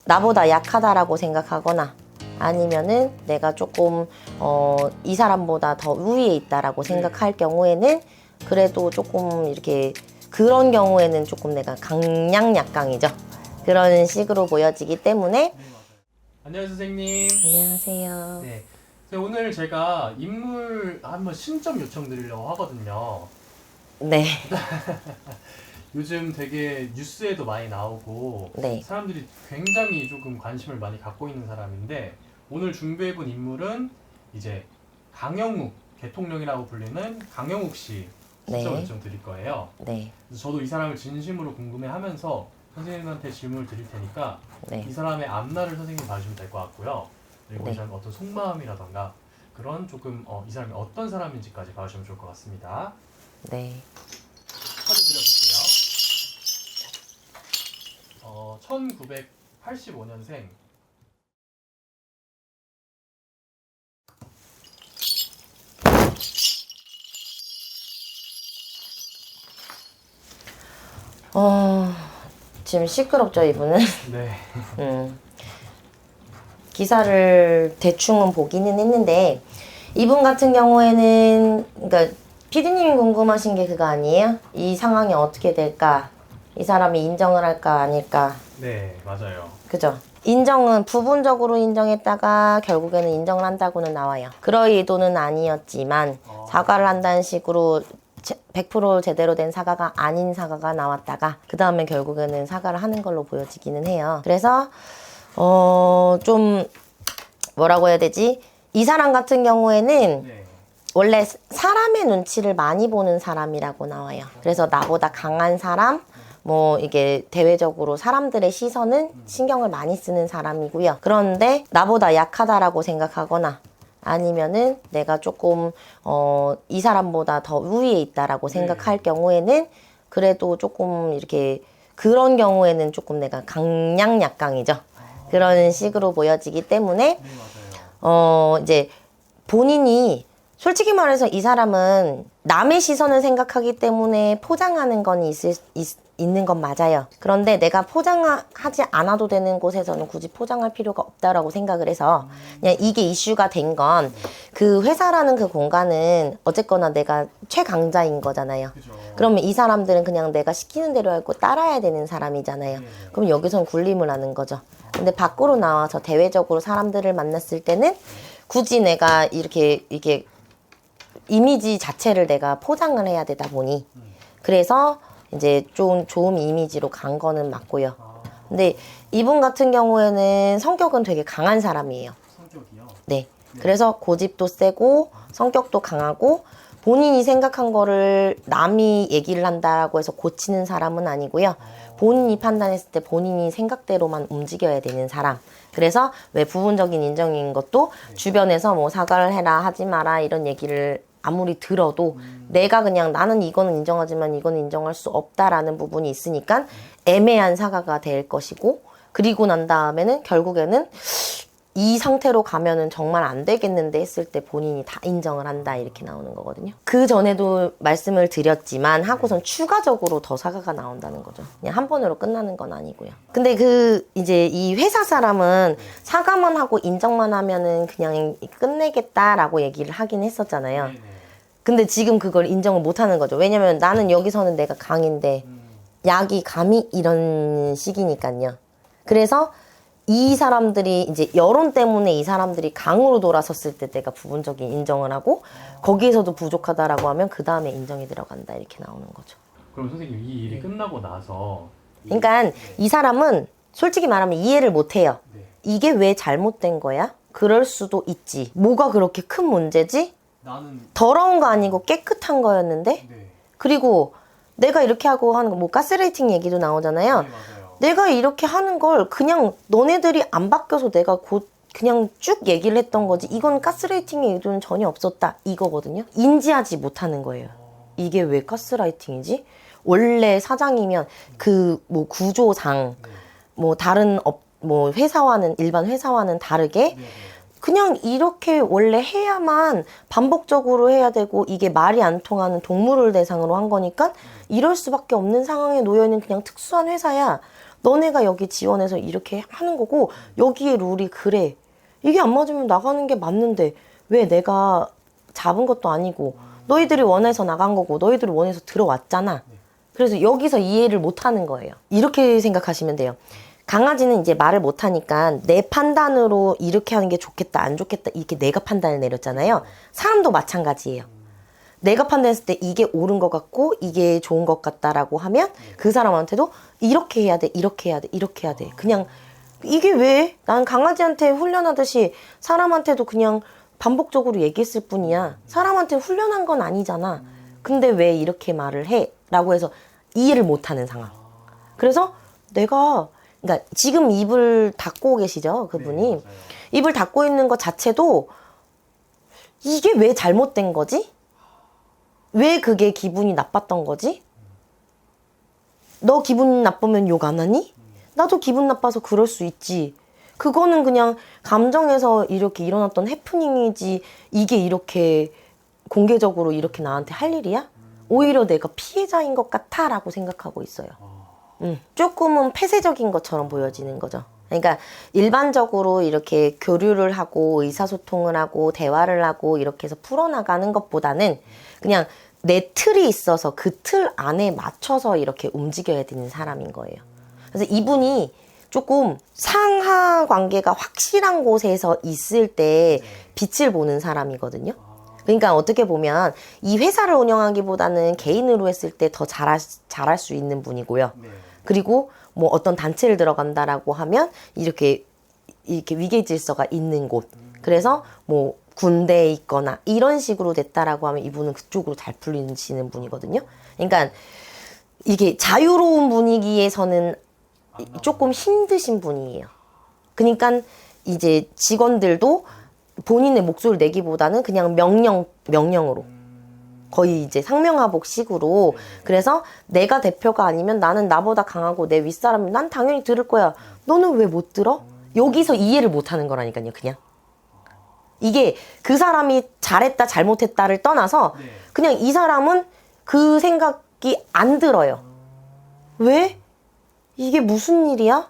나보다 약하다라고 생각하거나 아니면은 내가 조금 이 사람보다 더 위에 있다라고 생각할 경우에는 그래도 조금 이렇게 그런 경우에는 조금 내가 강약약강이죠. 그런 식으로 보여지기 때문에. 안녕하세요, 선생님. 안녕하세요. 네. 오늘 제가 인물 한번 신점 요청드리려고 하거든요. 네. 요즘 되게 뉴스에도 많이 나오고 네. 사람들이 굉장히 조금 관심을 많이 갖고 있는 사람인데, 오늘 준비해본 인물은 이제 강영욱 대통령이라고 불리는 강영욱 씨 신점 네. 요청 드릴 거예요. 네. 그래서 저도 이 사람을 진심으로 궁금해하면서 선생님한테 질문을 드릴 테니까 네. 이 사람의 앞날을 선생님이 봐주시면 될 것 같고요. 그리고 네. 이 사람의 어떤 속마음이라던가 그런 조금 이 사람이 어떤 사람인지까지 봐주시면 좋을 것 같습니다. 네. 카드 드려볼게요. 1985년생. 지금 시끄럽죠, 이분은? 네. 기사를 대충은 보기는 했는데, 이분 같은 경우에는, 그러니까, 피디님이 궁금하신 게 그거 아니에요? 이 상황이 어떻게 될까? 이 사람이 인정을 할까, 아닐까? 네, 맞아요. 그죠? 인정은 부분적으로 인정했다가 결국에는 인정을 한다고는 나와요. 그럴 의도는 아니었지만 사과를 한다는 식으로 100% 제대로 된 사과가 아닌 사과가 나왔다가 그 다음에 결국에는 사과를 하는 걸로 보여지기는 해요. 그래서 좀 뭐라고 해야 되지? 이 사람 같은 경우에는 네. 원래 사람의 눈치를 많이 보는 사람이라고 나와요. 그래서 나보다 강한 사람, 뭐 이게 대외적으로 사람들의 시선은 신경을 많이 쓰는 사람이고요. 그런데 나보다 약하다라고 생각하거나 아니면은 내가 조금 이 사람보다 더 위에 있다라고 생각할 경우에는 그래도 조금 이렇게 그런 경우에는 조금 내가 강약약강이죠. 그런 식으로 보여지기 때문에 네, 맞아요. 이제 본인이 솔직히 말해서 이 사람은 남의 시선을 생각하기 때문에 포장하는 건 있는 건 맞아요. 그런데 내가 포장하지 않아도 되는 곳에서는 굳이 포장할 필요가 없다라고 생각을 해서 그냥 이게 이슈가 된 건 그 회사라는 그 공간은 어쨌거나 내가 최강자인 거잖아요. 그죠. 그러면 이 사람들은 그냥 내가 시키는 대로 알고 따라야 되는 사람이잖아요. 그럼 여기선 굴림을 하는 거죠. 근데 밖으로 나와서 대외적으로 사람들을 만났을 때는 굳이 내가 이렇게 이미지 자체를 내가 포장을 해야 되다 보니 그래서 이제 좀 좋은 이미지로 간 거는 맞고요. 근데 이분 같은 경우에는 성격은 되게 강한 사람이에요. 성격이요? 네. 그래서 고집도 세고 성격도 강하고 본인이 생각한 거를 남이 얘기를 한다고 해서 고치는 사람은 아니고요. 본인이 판단했을 때 본인이 생각대로만 움직여야 되는 사람. 그래서 왜 부분적인 인정인 것도 주변에서 뭐 사과를 해라 하지 마라 이런 얘기를 아무리 들어도 내가 그냥 나는 이거는 인정하지만 이거는 인정할 수 없다라는 부분이 있으니까 애매한 사과가 될 것이고, 그리고 난 다음에는 결국에는 이 상태로 가면은 정말 안 되겠는데 했을 때 본인이 다 인정을 한다 이렇게 나오는 거거든요. 그 전에도 말씀을 드렸지만 하고선 추가적으로 더 사과가 나온다는 거죠. 그냥 한 번으로 끝나는 건 아니고요. 근데 이제 이 회사 사람은 사과만 하고 인정만 하면은 그냥 끝내겠다라고 얘기를 하긴 했었잖아요. 네네. 근데 지금 그걸 인정을 못 하는 거죠. 왜냐면 나는 여기서는 내가 강인데 약이 감히 이런 식이니까요. 그래서 이 사람들이 이제 여론 때문에 이 사람들이 강으로 돌아섰을 때 내가 부분적인 인정을 하고 거기에서도 부족하다라고 하면 그 다음에 인정이 들어간다 이렇게 나오는 거죠. 그럼 선생님, 이 일이 끝나고 나서 그러니까 이 사람은 솔직히 말하면 이해를 못 해요. 이게 왜 잘못된 거야? 그럴 수도 있지. 뭐가 그렇게 큰 문제지? 나는 더러운 거 아니고 깨끗한 거였는데? 그리고 내가 이렇게 하고 하는 거, 뭐 가스라이팅 얘기도 나오잖아요. 네, 맞아요. 내가 이렇게 하는 걸 그냥 너네들이 안 바뀌어서 내가 그냥 쭉 얘기를 했던 거지. 이건 가스라이팅의 의도는 전혀 없었다. 이거거든요. 인지하지 못하는 거예요. 이게 왜 가스라이팅이지? 원래 사장이면 그 뭐 구조상 뭐 다른 뭐 회사와는 일반 회사와는 다르게 그냥 이렇게 원래 해야만 반복적으로 해야 되고 이게 말이 안 통하는 동물을 대상으로 한 거니까 이럴 수밖에 없는 상황에 놓여 있는 그냥 특수한 회사야. 너네가 여기 지원해서 이렇게 하는 거고 여기에 룰이 그래. 이게 안 맞으면 나가는 게 맞는데 왜 내가 잡은 것도 아니고 너희들이 원해서 나간 거고 너희들이 원해서 들어왔잖아. 그래서 여기서 이해를 못 하는 거예요. 이렇게 생각하시면 돼요. 강아지는 이제 말을 못 하니까 내 판단으로 이렇게 하는 게 좋겠다, 안 좋겠다, 이렇게 내가 판단을 내렸잖아요. 사람도 마찬가지예요. 내가 판단했을 때 이게 옳은 것 같고 이게 좋은 것 같다라고 하면 그 사람한테도 이렇게 해야 돼, 이렇게 해야 돼, 이렇게 해야 돼. 그냥 이게 왜? 난 강아지한테 훈련하듯이 사람한테도 그냥 반복적으로 얘기했을 뿐이야. 사람한테 훈련한 건 아니잖아. 근데 왜 이렇게 말을 해? 라고 해서 이해를 못하는 상황. 그래서 내가 그러니까 지금 입을 닫고 계시죠, 그분이. 네, 입을 닫고 있는 것 자체도 이게 왜 잘못된 거지? 왜 그게 기분이 나빴던 거지? 너 기분 나쁘면 욕 안 하니? 나도 기분 나빠서 그럴 수 있지. 그거는 그냥 감정에서 이렇게 일어났던 해프닝이지 이게 이렇게 공개적으로 이렇게 나한테 할 일이야? 오히려 내가 피해자인 것 같아 라고 생각하고 있어요. 조금은 폐쇄적인 것처럼 보여지는 거죠. 그러니까 일반적으로 이렇게 교류를 하고 의사소통을 하고 대화를 하고 이렇게 해서 풀어나가는 것보다는 그냥 내 틀이 있어서 그 틀 안에 맞춰서 이렇게 움직여야 되는 사람인 거예요. 그래서 이분이 조금 상하 관계가 확실한 곳에서 있을 때 빛을 보는 사람이거든요. 그러니까 어떻게 보면 이 회사를 운영하기보다는 개인으로 했을 때 더 잘할 수 있는 분이고요. 그리고 뭐 어떤 단체를 들어간다라고 하면 이렇게 위계 질서가 있는 곳. 그래서 뭐 군대에 있거나 이런 식으로 됐다라고 하면 이분은 그쪽으로 잘 풀리시는 분이거든요. 그러니까 이게 자유로운 분위기에서는 조금 힘드신 분이에요. 그러니까 이제 직원들도 본인의 목소리를 내기보다는 그냥 명령으로 거의 이제 상명하복식으로. 그래서 내가 대표가 아니면 나는 나보다 강하고 내 윗사람이 난 당연히 들을 거야. 너는 왜 못 들어? 여기서 이해를 못 하는 거라니까요, 그냥. 이게 그 사람이 잘했다 잘못했다를 떠나서 그냥 이 사람은 그 생각이 안 들어요. 왜? 이게 무슨 일이야?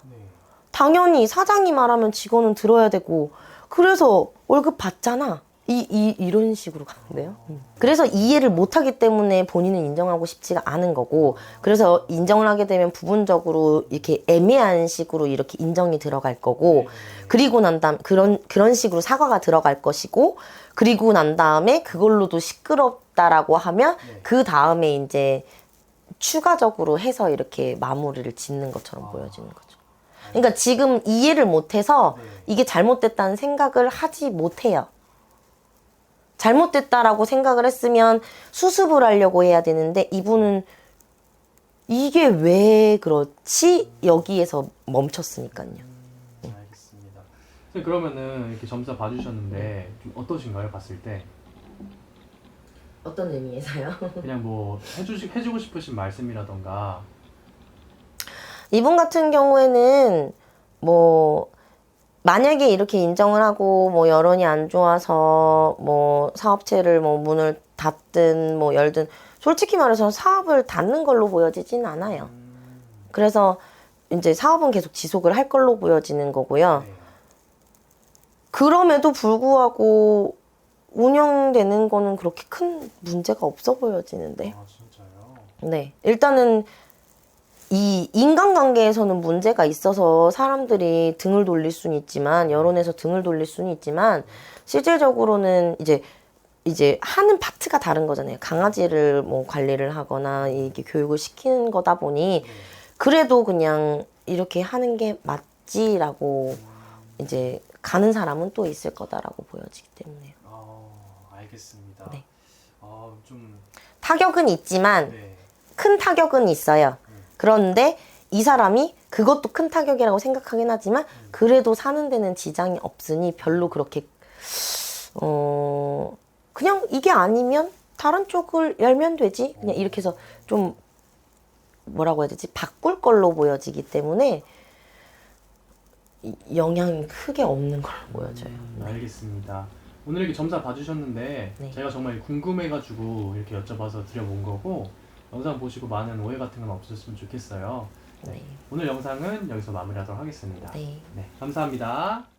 당연히 사장이 말하면 직원은 들어야 되고 그래서 월급 받잖아. 이런 식으로 가는데요. 그래서 이해를 못하기 때문에 본인은 인정하고 싶지가 않은 거고, 그래서 인정을 하게 되면 부분적으로 이렇게 애매한 식으로 이렇게 인정이 들어갈 거고, 그리고 난 다음 그런 식으로 사과가 들어갈 것이고, 그리고 난 다음에 그걸로도 시끄럽다라고 하면 그 다음에 이제 추가적으로 해서 이렇게 마무리를 짓는 것처럼 보여지는 거죠. 그러니까 지금 이해를 못해서 이게 잘못됐다는 생각을 하지 못해요. 잘못됐다라고 생각을 했으면 수습을 하려고 해야 되는데 이분은 이게 왜 그렇지? 여기에서 멈췄으니까요. 알겠습니다. 선생님, 그러면은 이렇게 점사 봐주셨는데 좀 어떠신가요? 봤을 때 어떤 의미에서요? 그냥 뭐 해주고 싶으신 말씀이라던가. 이분 같은 경우에는 뭐 만약에 이렇게 인정을 하고 뭐 여론이 안 좋아서 뭐 사업체를 뭐 문을 닫든 뭐 열든 솔직히 말해서 사업을 닫는 걸로 보여지진 않아요. 그래서 이제 사업은 계속 지속을 할 걸로 보여지는 거고요. 그럼에도 불구하고 운영되는 거는 그렇게 큰 문제가 없어 보여지는데. 아, 진짜요? 네. 일단은 이 인간관계에서는 문제가 있어서 사람들이 등을 돌릴 수는 있지만, 여론에서 등을 돌릴 수는 있지만, 실질적으로는 이제 하는 파트가 다른 거잖아요. 강아지를 뭐 관리를 하거나 이게 교육을 시키는 거다 보니, 그래도 그냥 이렇게 하는 게 맞지라고 이제 가는 사람은 또 있을 거다라고 보여지기 때문에. 알겠습니다. 네. 좀 타격은 있지만, 네. 큰 타격은 있어요. 그런데 이 사람이 그것도 큰 타격이라고 생각하긴 하지만 그래도 사는 데는 지장이 없으니 별로 그렇게 그냥 이게 아니면 다른 쪽을 열면 되지 그냥 이렇게 해서 좀 뭐라고 해야 되지 바꿀 걸로 보여지기 때문에 영향이 크게 없는 걸로 보여져요. 알겠습니다. 오늘 이렇게 점사 봐주셨는데 네. 제가 정말 궁금해가지고 이렇게 여쭤봐서 드려본 거고, 영상 보시고 많은 오해 같은 건 없었으면 좋겠어요. 네. 오늘 영상은 여기서 마무리하도록 하겠습니다. 네. 네, 감사합니다.